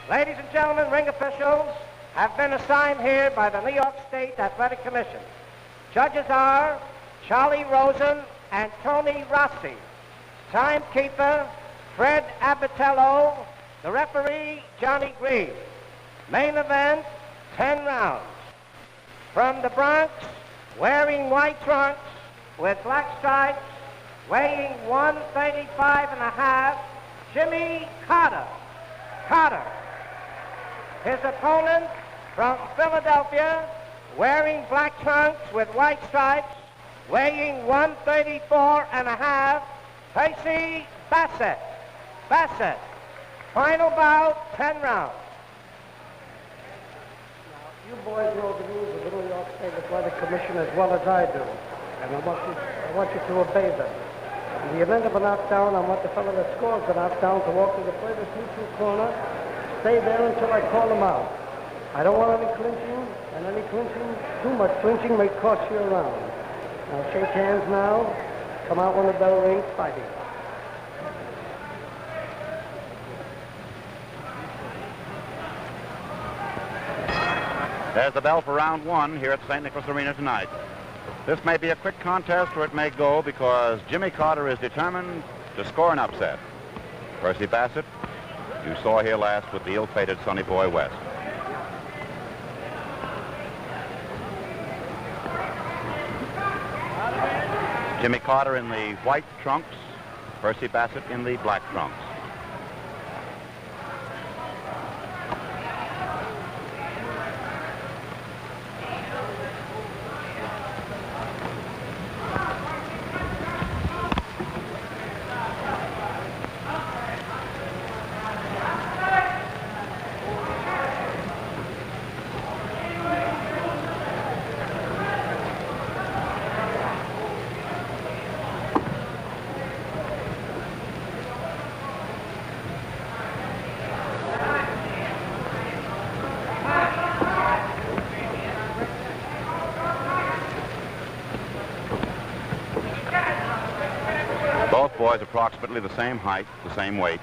Ladies and gentlemen, ring officials have been assigned here by the New York State Athletic Commission. Judges are Charlie Rosen and Tony Rossi. Timekeeper, Fred Abatello. The referee, Johnny Green. Main event, 10 rounds. From the Bronx, wearing white trunks with black stripes, weighing 135.5, Jimmy Carter. His opponent from Philadelphia, wearing black trunks with white stripes, weighing 134.5, Percy Bassett. Final bout, 10 rounds. You boys know the rules of the New York State Athletic Commission as well as I do, and I want you to obey them. In the event of a knockdown, I want the fellow that scores the knockdown to walk to the furthest neutral corner, stay there until I call him out. I don't want any clinching, and any clinching, too much clinching may cost you a round. Now shake hands now, come out when the bell rings, fighting. There's the bell for round one here at St. Nicholas Arena tonight. This may be a quick contest, or it may go, because Jimmy Carter is determined to score an upset. Percy Bassett, you saw here last with the ill-fated Sonny Boy West. Jimmy Carter in the white trunks, Percy Bassett in the black trunks. Both boys approximately the same height, the same weight.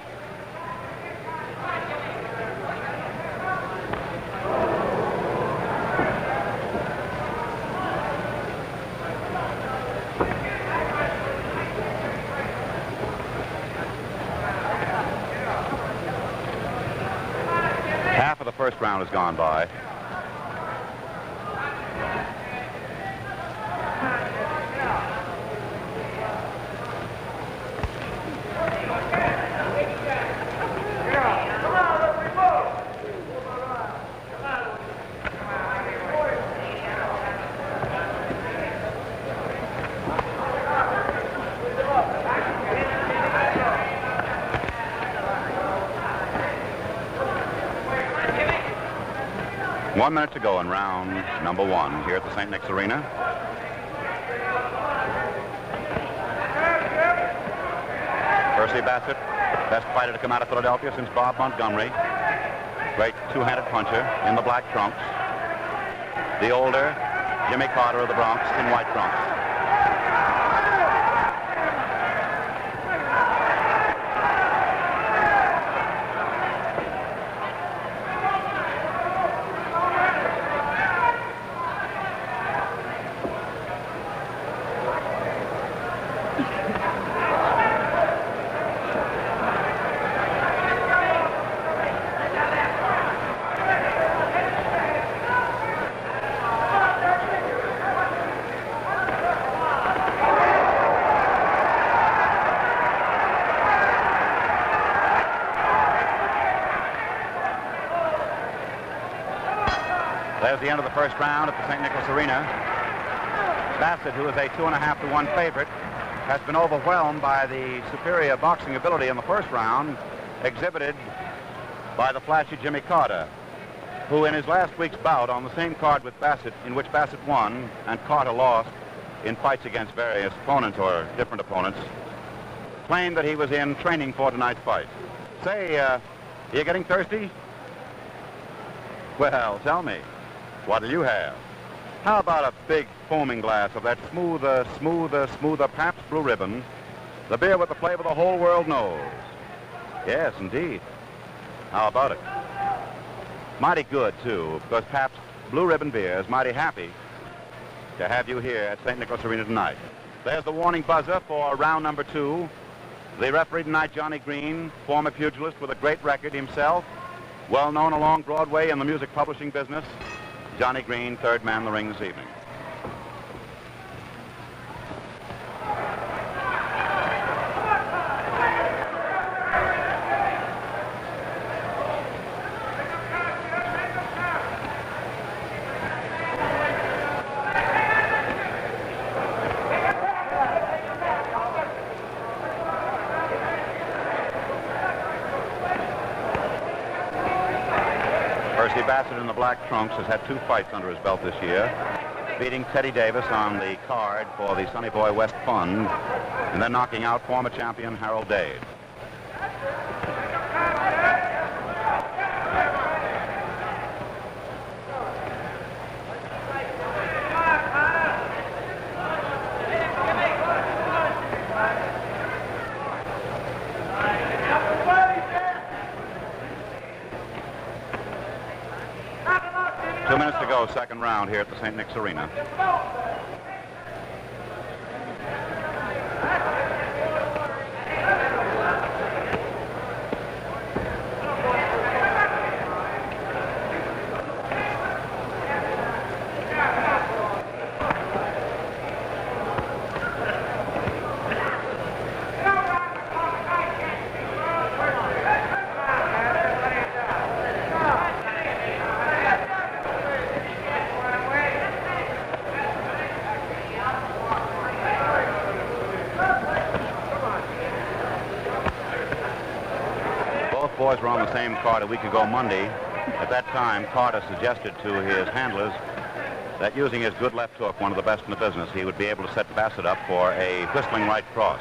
Half of the first round has gone by. One minute to go in round number one here at the St. Nick's Arena. Percy Bassett, best fighter to come out of Philadelphia since Bob Montgomery. Great two-handed puncher in the black trunks. The older Jimmy Carter of the Bronx in white trunks. There's the end of the first round at the St. Nicholas Arena. Bassett, who is a 2.5 to 1 favorite, has been overwhelmed by the superior boxing ability in the first round exhibited by the flashy Jimmy Carter, who in his last week's bout on the same card with Bassett, in which Bassett won and Carter lost in fights against various opponents or different opponents, claimed that he was in training for tonight's fight. Say, you getting thirsty? Well, tell me. What'll you have? How about a big foaming glass of that smoother Pabst Blue Ribbon, the beer with the flavor the whole world knows? Yes, indeed. How about it? mighty good, too, because Pabst Blue Ribbon Beer is mighty happy to have you here at St. Nicholas Arena tonight. There's the warning buzzer for round number 2. The referee tonight, Johnny Green, former pugilist with a great record himself, well known along Broadway in the music publishing business. Johnny Green, third man in the ring this evening. Percy Bassett in the black trunks has had 2 fights under his belt this year, beating Teddy Davis on the card for the Sonny Boy West Fund, and then knocking out former champion Harold Dade. Second round here at the St. Nick's Arena. Boys were on the same card a week ago Monday. At that time, Carter suggested to his handlers that using his good left hook, one of the best in the business, he would be able to set Bassett up for a whistling right cross.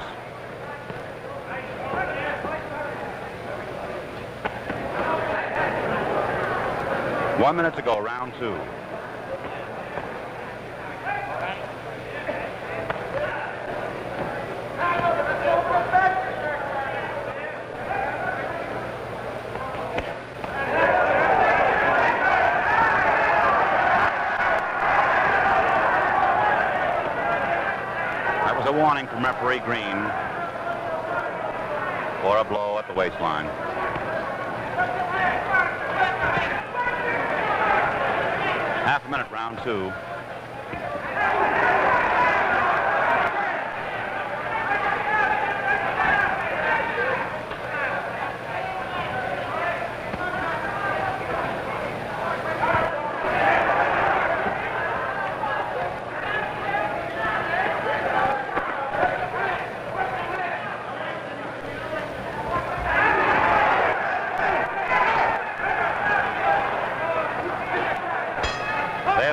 One minute to go, round 2. A warning from referee Green for a blow at the waistline. Half a minute, round 2.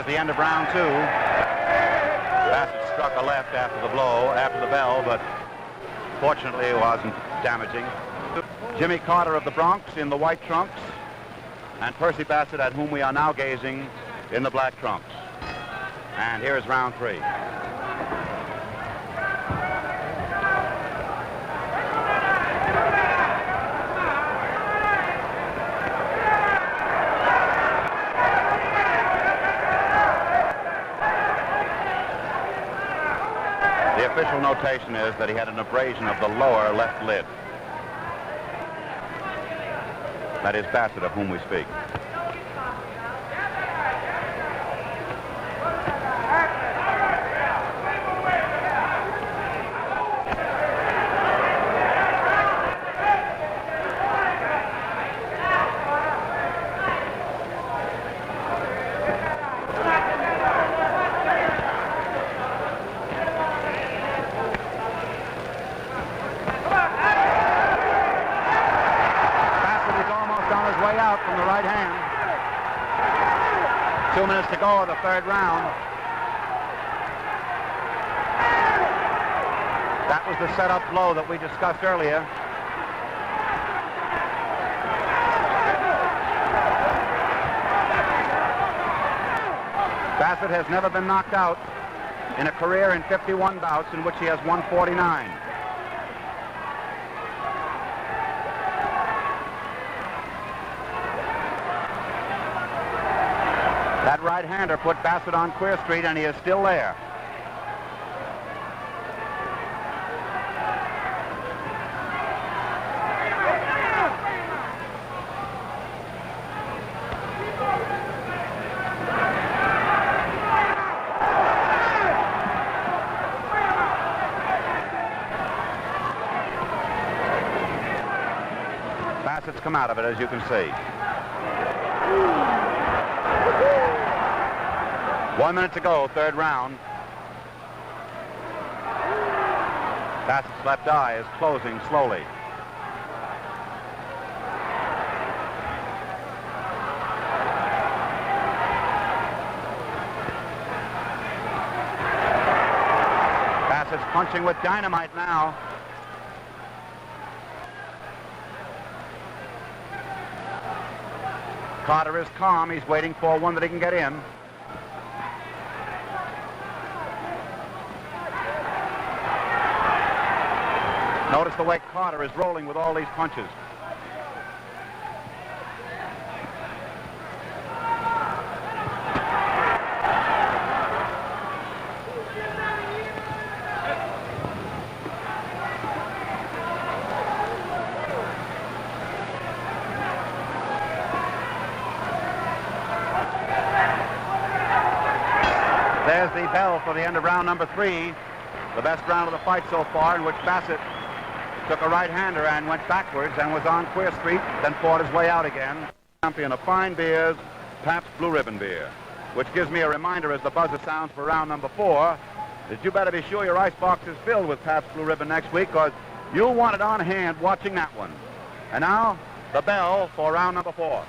The end of round 2. Bassett struck a left after the blow, after the bell, but fortunately it wasn't damaging. Jimmy Carter of the Bronx in the white trunks, and Percy Bassett, at whom we are now gazing, in the black trunks. And here's round 3. The official notation is that he had an abrasion of the lower left lid. That is Bassett, of whom we speak. Way out from the right hand. 2 minutes to go of the third round. That was the setup blow that we discussed earlier. Bassett has never been knocked out in a career in 51 bouts in which he has won 49. That right-hander put Bassett on Queer Street, and he is still there. Bassett's come out of it, as you can see. 1 minute to go, third round. Bassett's left eye is closing slowly. Bassett's punching with dynamite now. Carter is calm. He's waiting for one that he can get in. Notice the way Carter is rolling with all these punches. There's the bell for the end of round number 3, the best round of the fight so far, in which Bassett took a right-hander and went backwards and was on Queer Street, then fought his way out again. Champion of fine beers, Pabst Blue Ribbon beer, which gives me a reminder as the buzzer sounds for round number 4 that you better be sure your icebox is filled with Pabst Blue Ribbon next week, because you'll want it on hand watching that one. And now, the bell for round number 4.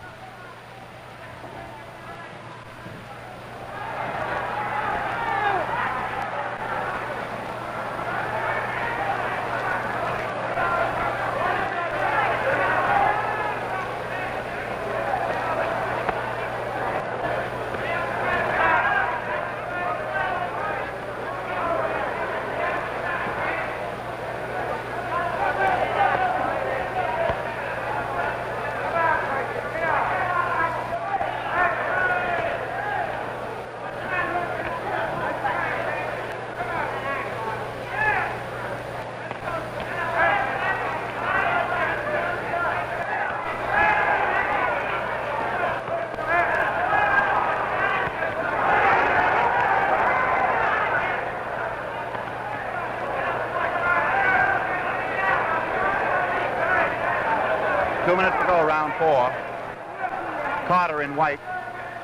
Round 4. Carter in white,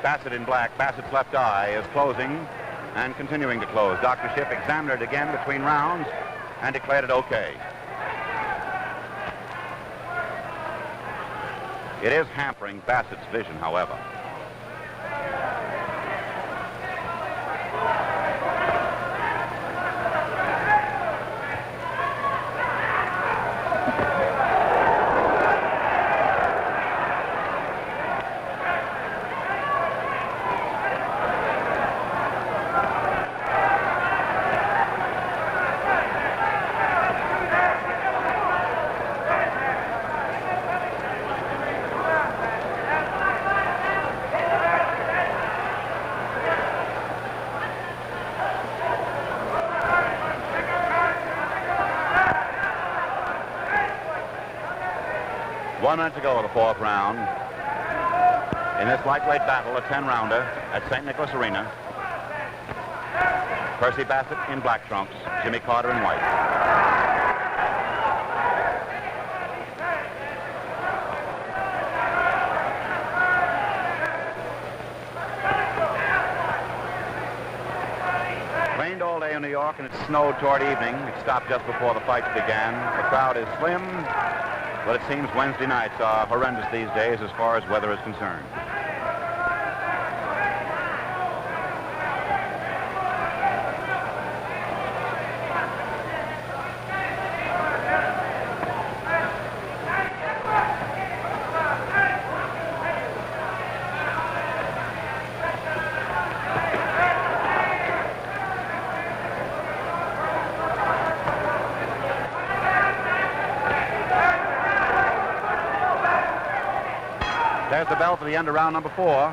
Bassett in black. Bassett's left eye is closing and continuing to close. Dr. Shipp examined it again between rounds and declared it okay. It is hampering Bassett's vision, however. Minutes to go in the 4th round. In this lightweight battle, a 10-rounder at St. Nicholas Arena. Percy Bassett in black trunks, Jimmy Carter in white. Rained all day in New York and it snowed toward evening. It stopped just before the fights began. The crowd is slim, but it seems Wednesday nights are horrendous these days as far as weather is concerned. There's the bell for the end of round number 4.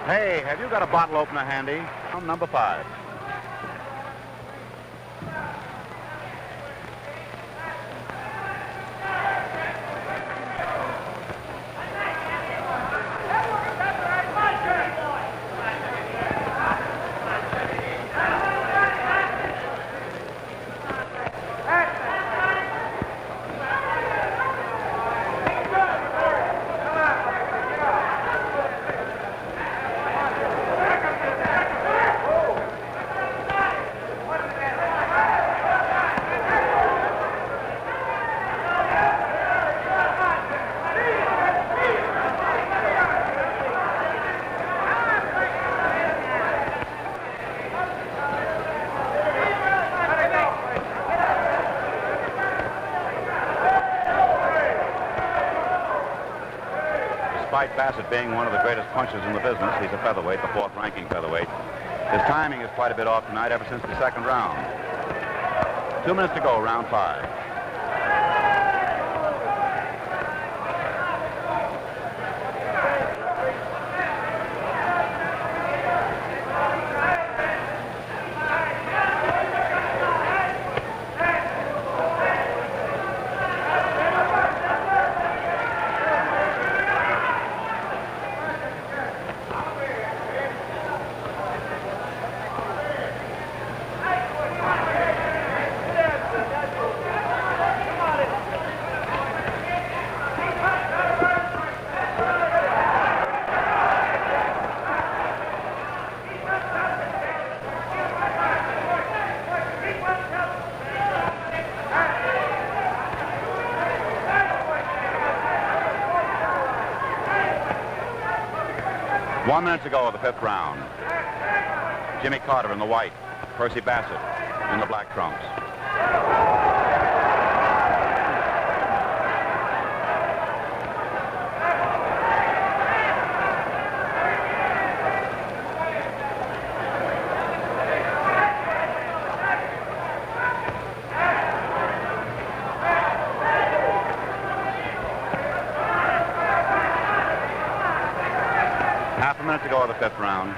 Hey, have you got a bottle opener handy? Round number 5. Despite Bassett being one of the greatest punchers in the business, he's a featherweight, the 4th ranking featherweight. His timing is quite a bit off tonight ever since the 2nd round. 2 minutes to go, round 5. One minute to go of the 5th round. Jimmy Carter in the white, Percy Bassett in the black trunks. Half a minute to go of the 5th round.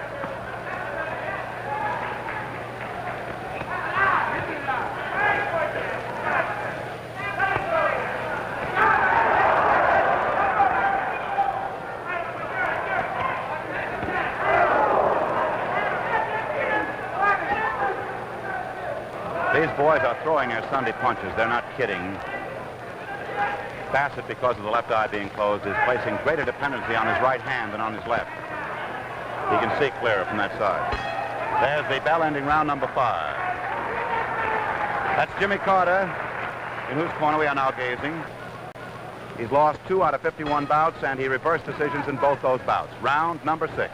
These boys are throwing their Sunday punches. They're not kidding. Bassett, because of the left eye being closed, is placing greater dependency on his right hand than on his left. He can see clearer from that side. There's the bell ending round number 5. That's Jimmy Carter, in whose corner we are now gazing. He's lost 2 out of 51 bouts, and he reversed decisions in both those bouts. Round number 6.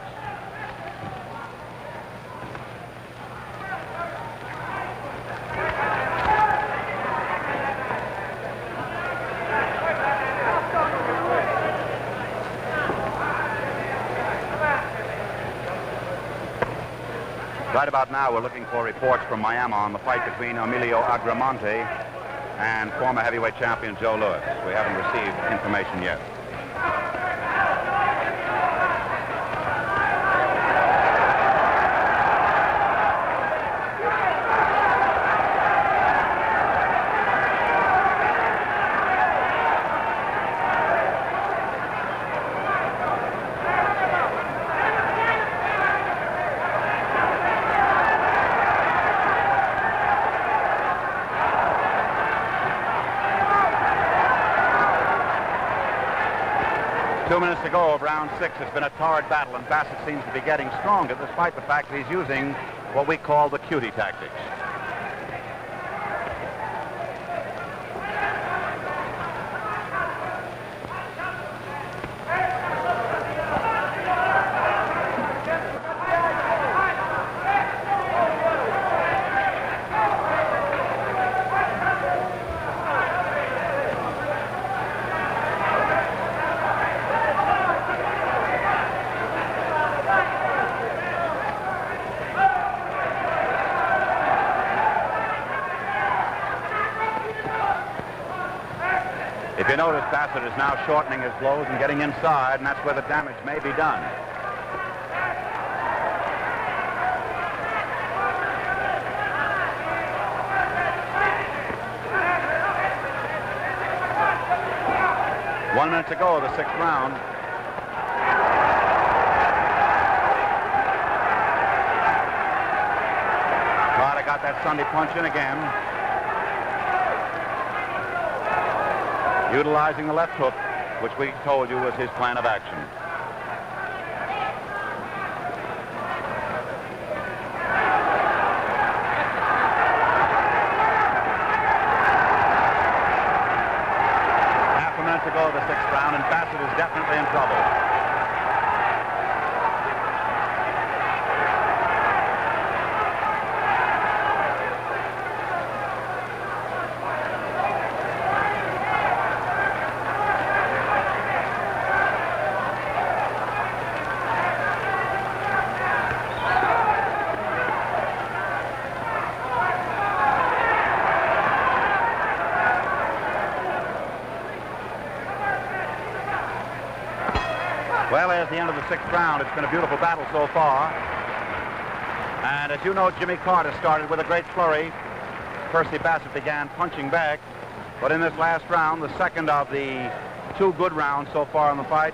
Right about now, we're looking for reports from Miami on the fight between Emilio Agramonte and former heavyweight champion Joe Louis. We haven't received information yet. Two minutes to go of round 6. It's been a torrid battle, and Bassett seems to be getting stronger despite the fact that he's using what we call the cutie tactics. If you notice, Bassett is now shortening his blows and getting inside, and that's where the damage may be done. One minute to go, the sixth round. Carter got that Sunday punch in again. Utilizing the left hook, which we told you was his plan of action. Half a minute to go of the sixth round, and Bassett is definitely in trouble. Well, at the end of the sixth round, it's been a beautiful battle so far. And as you know, Jimmy Carter started with a great flurry. Percy Bassett began punching back. But in this last round, the second of the two good rounds so far in the fight,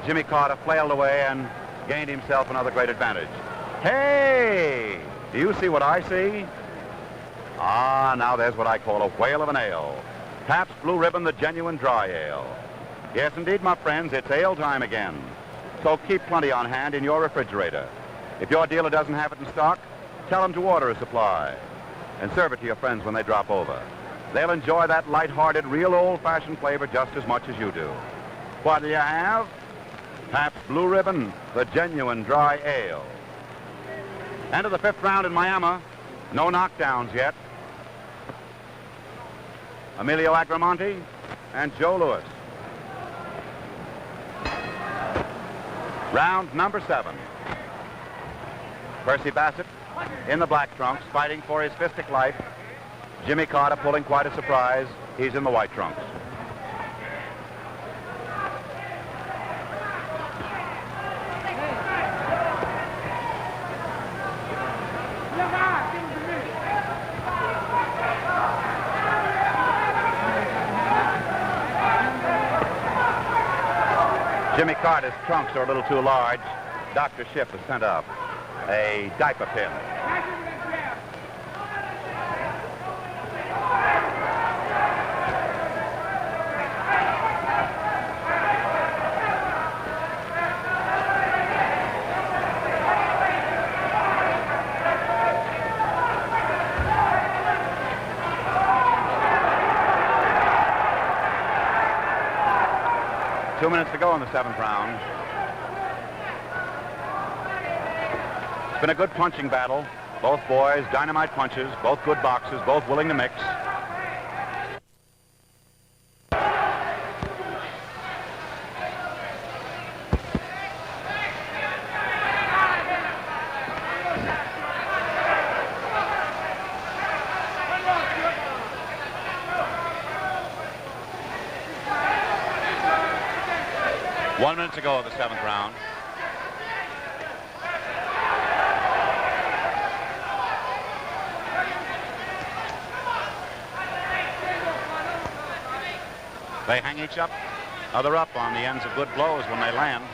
Jimmy Carter flailed away and gained himself another great advantage. Hey! Do you see what I see? Ah, now there's what I call a whale of an ale. Pabst Blue Ribbon, the genuine dry ale. Yes, indeed, my friends, it's ale time again. So keep plenty on hand in your refrigerator. If your dealer doesn't have it in stock, tell them to order a supply and serve it to your friends when they drop over. They'll enjoy that light-hearted, real old-fashioned flavor just as much as you do. What do you have? Pabst Blue Ribbon, the genuine dry ale. End of the fifth round in Miami. No knockdowns yet. Emilio Agramonte and Joe Louis. Round number 7. Percy Bassett in the black trunks, fighting for his fistic life. Jimmy Carter pulling quite a surprise. He's in the white trunks. Jimmy Carter's trunks are a little too large. Dr. Schiff has sent up a diaper pin. Two minutes to go in the seventh round. It's been a good punching battle. Both boys, dynamite punches, both good boxers, both willing to mix. One minute to go of the seventh round. They hang each other up on the ends of good blows when they land.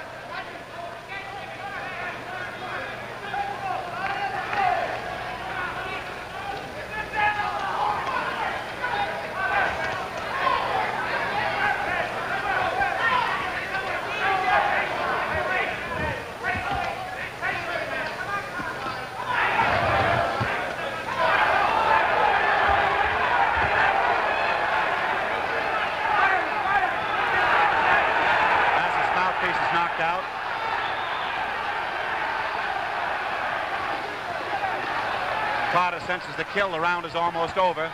Out. Carter senses the kill. The round is almost over.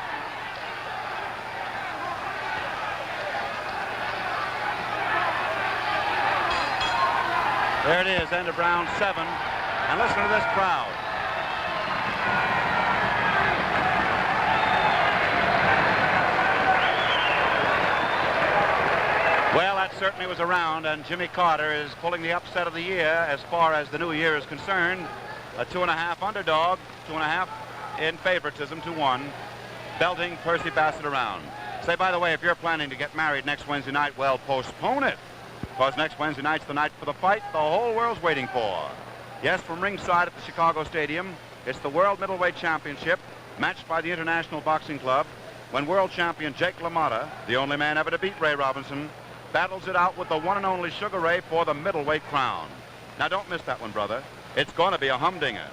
There it is, end of round 7. And listen to this crowd. certainly was around, and Jimmy Carter is pulling the upset of the year as far as the new year is concerned. A 2.5 underdog, 2.5 in favoritism to 1, belting Percy Bassett around. Say, by the way, if you're planning to get married next Wednesday night, well, postpone it, because next Wednesday night's the night for the fight the whole world's waiting for. Yes, from ringside at the Chicago Stadium, it's the World Middleweight Championship, matched by the International Boxing Club, when world champion Jake LaMotta, the only man ever to beat Ray Robinson, battles it out with the one and only Sugar Ray for the middleweight crown. Now, don't miss that one, brother. It's going to be a humdinger.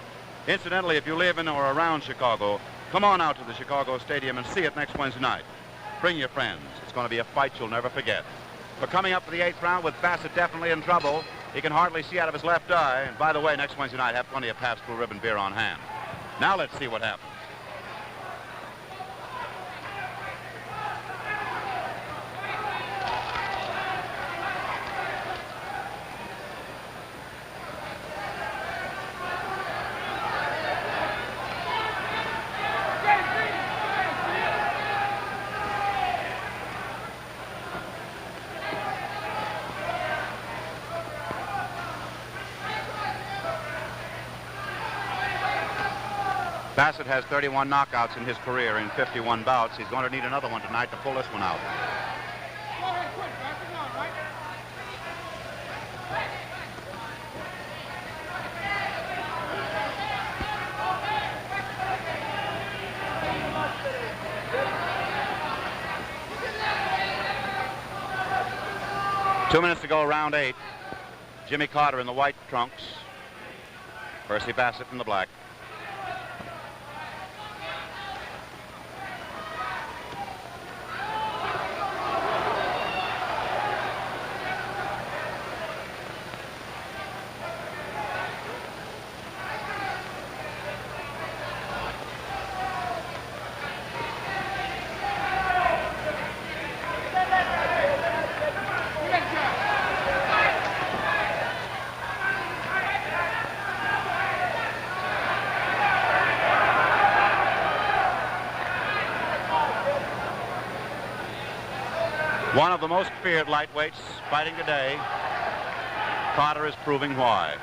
Incidentally, if you live in or around Chicago, come on out to the Chicago Stadium and see it next Wednesday night. Bring your friends. It's going to be a fight you'll never forget. But coming up for the 8th round with Bassett definitely in trouble. He can hardly see out of his left eye. And by the way, next Wednesday night, have plenty of Pabst Blue Ribbon beer on hand. Now let's see what happens. Bassett has 31 knockouts in his career in 51 bouts. He's going to need another one tonight to pull this one out. Two minutes to go, round 8. Jimmy Carter in the white trunks. Percy Bassett in the black. One of the most feared lightweights fighting today. Carter is proving why.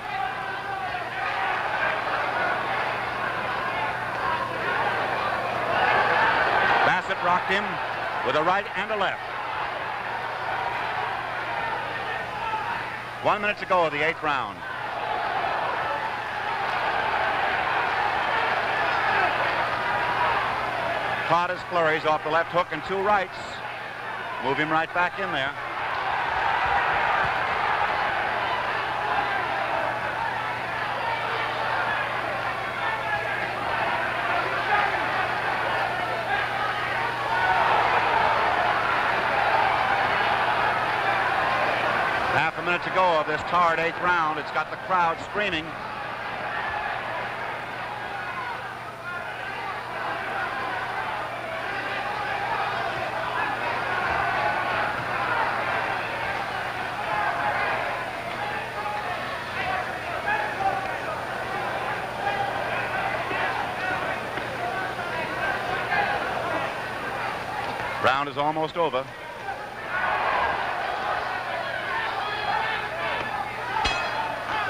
Bassett rocked him with a right and a left. 1 minute to go of the 8th round. Carter's flurries off the left hook and 2 rights. Move him right back in there. Half a minute to go of this tarred 8th round. It's got the crowd screaming. Round is almost over.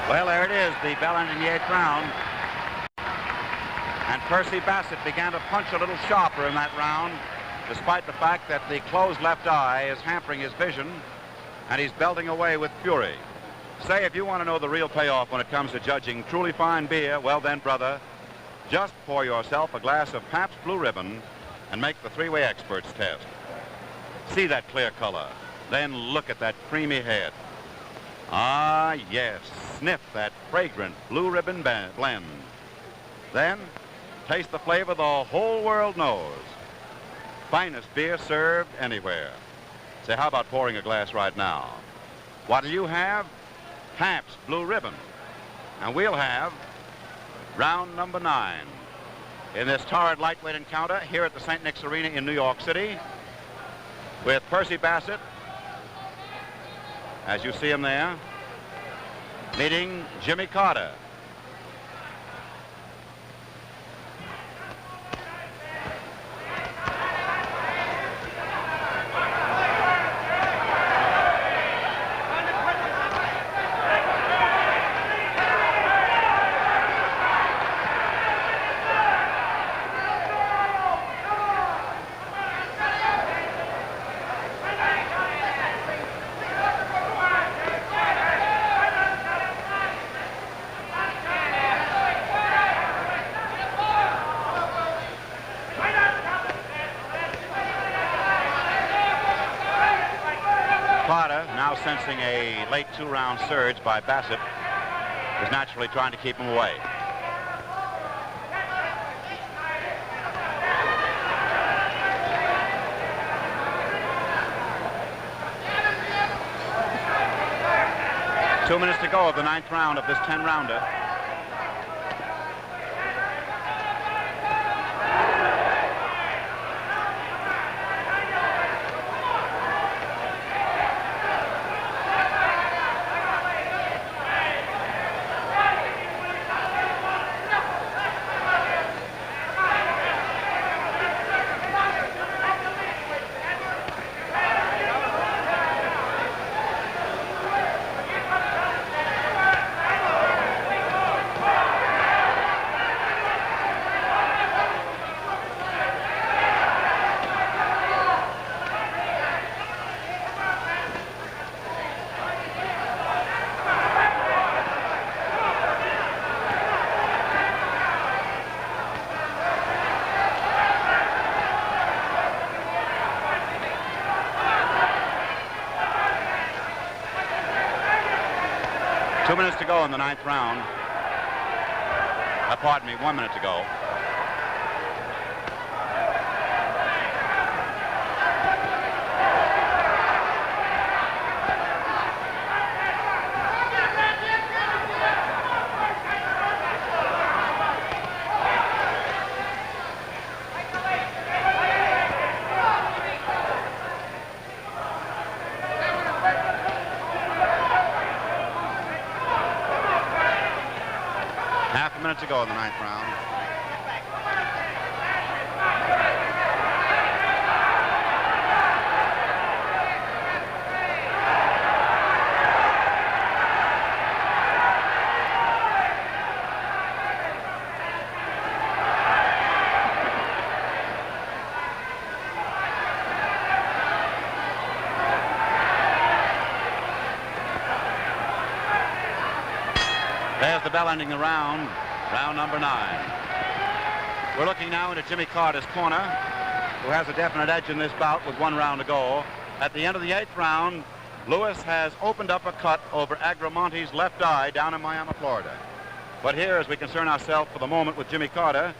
Well, there it is, the bell ending the 8th round. And Percy Bassett began to punch a little sharper in that round, despite the fact that the closed left eye is hampering his vision, and he's belting away with fury. Say, if you want to know the real payoff when it comes to judging truly fine beer, well then, brother, just pour yourself a glass of Pabst Blue Ribbon and make the three-way experts test. See that clear color, then look at that creamy head. Ah, yes, sniff that fragrant Blue Ribbon blend. Then taste the flavor the whole world knows. Finest beer served anywhere. Say, how about pouring a glass right now? What'll you have? Pabst Blue Ribbon. And we'll have round number 9. In this torrid lightweight encounter here at the St. Nick's Arena in New York City, with Percy Bassett, as you see him there, meeting Jimmy Carter. sensing a late two-round surge by Bassett, is naturally trying to keep him away. Two minutes to go of the ninth round of this 10-rounder. Two minutes to go in the ninth round. Pardon me, 1 minute to go. Half a minute to go in the ninth round. There's the bell ending the round, round number 9. We're looking now into Jimmy Carter's corner, who has a definite edge in this bout with 1 round to go. At the end of the 8th round, Lewis has opened up a cut over Agramonte's left eye down in Miami, Florida. But here, as we concern ourselves for the moment with Jimmy Carter,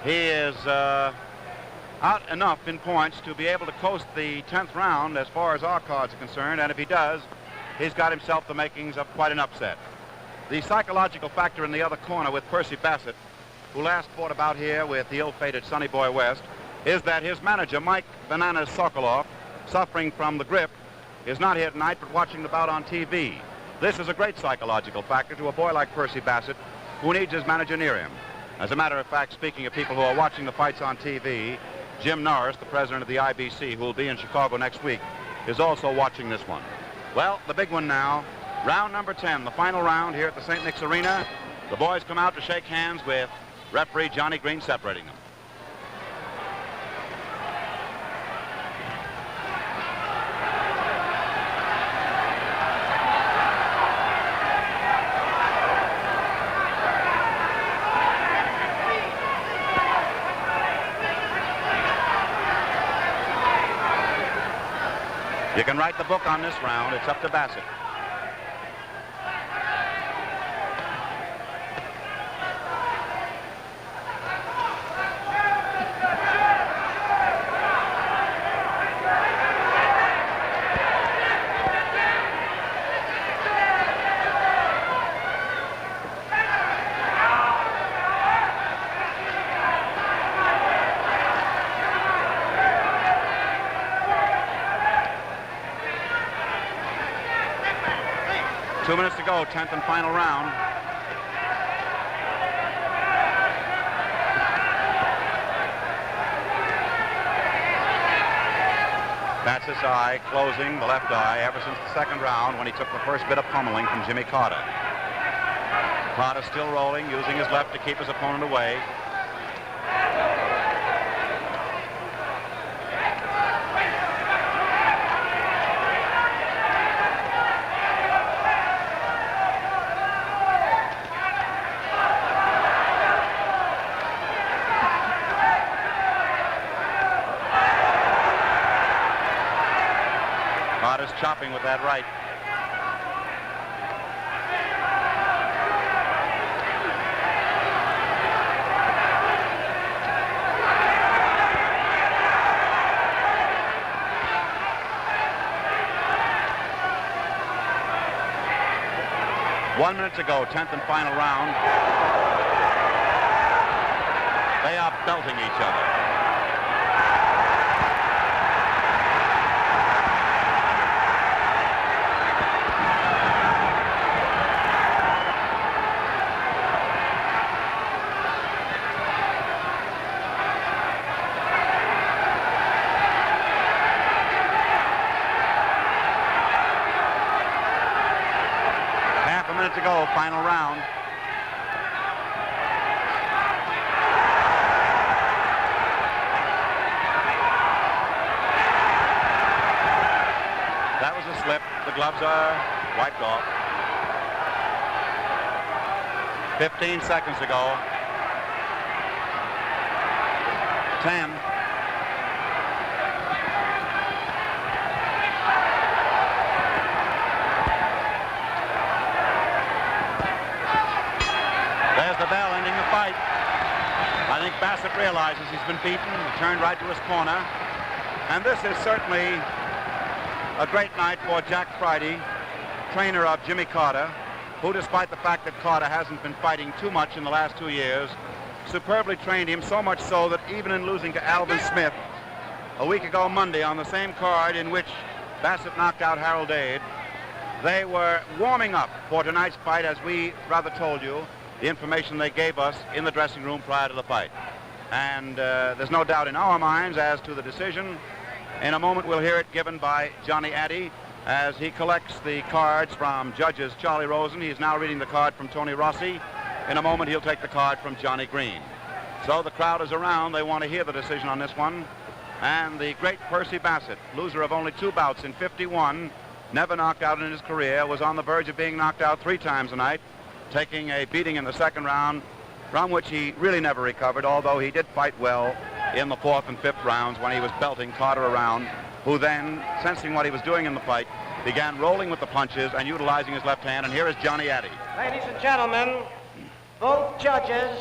he is out enough in points to be able to coast the 10th round as far as our cards are concerned, and if he does, he's got himself the makings of quite an upset. The psychological factor in the other corner with Percy Bassett, who last fought about here with the ill-fated Sonny Boy West, is that his manager, Mike Bananas Sokoloff, suffering from the grip, is not here tonight but watching the bout on TV. This is a great psychological factor to a boy like Percy Bassett, who needs his manager near him. As a matter of fact, speaking of people who are watching the fights on TV, Jim Norris, the president of the IBC, who will be in Chicago next week, is also watching this one. Well, the big one now. Round number 10, the final round here at the St. Nick's Arena. The boys come out to shake hands with referee Johnny Green separating them. You can write the book on this round. It's up to Bassett. Two minutes to go, 10th and final round. Bassett's eye closing, the left eye, ever since the second round when he took the first bit of pummeling from Jimmy Carter. Carter still rolling, using his left to keep his opponent away. Chopping with that right. 1 minute to go, 10th and final round. They are belting each other. To go, final round. That was a slip. The gloves are wiped off. 15 seconds to go. 10. The bell ending the fight. I think Bassett realizes he's been beaten. He turned right to his corner. And this is certainly a great night for Jack Friday, trainer of Jimmy Carter, who, despite the fact that Carter hasn't been fighting too much in the last 2 years, superbly trained him, so much so that even in losing to Alvin Smith a week ago Monday on the same card in which Bassett knocked out Harold Dade, they were warming up for tonight's fight, as we rather told you the information they gave us in the dressing room prior to the fight. And there's no doubt in our minds as to the decision. In a moment we'll hear it given by Johnny Addy as he collects the cards from judges Charlie Rosen. He's now reading the card from Tony Rossi. In a moment he'll take the card from Johnny Green. So the crowd is around. They want to hear the decision on this one. And the great Percy Bassett, loser of only 2 bouts in 51, never knocked out in his career, was on the verge of being knocked out 3 times tonight, taking a beating in the second round, from which he really never recovered, although he did fight well in the 4th and 5th rounds when he was belting Carter around, who then, sensing what he was doing in the fight, began rolling with the punches and utilizing his left hand. And here is Johnny Addy. Ladies and gentlemen, both judges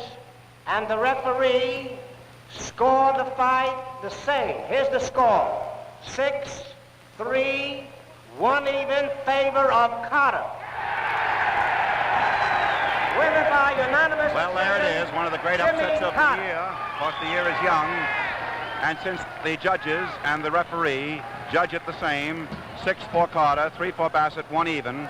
and the referee scored the fight the same. Here's the score. 6-3, 1 even, favor of Carter. Winner by unanimous Well, there it is, one of the great upsets of the year. Of course, the year is young. And since the judges and the referee judge it the same, 6 for Carter, 3 for Bassett, 1 even,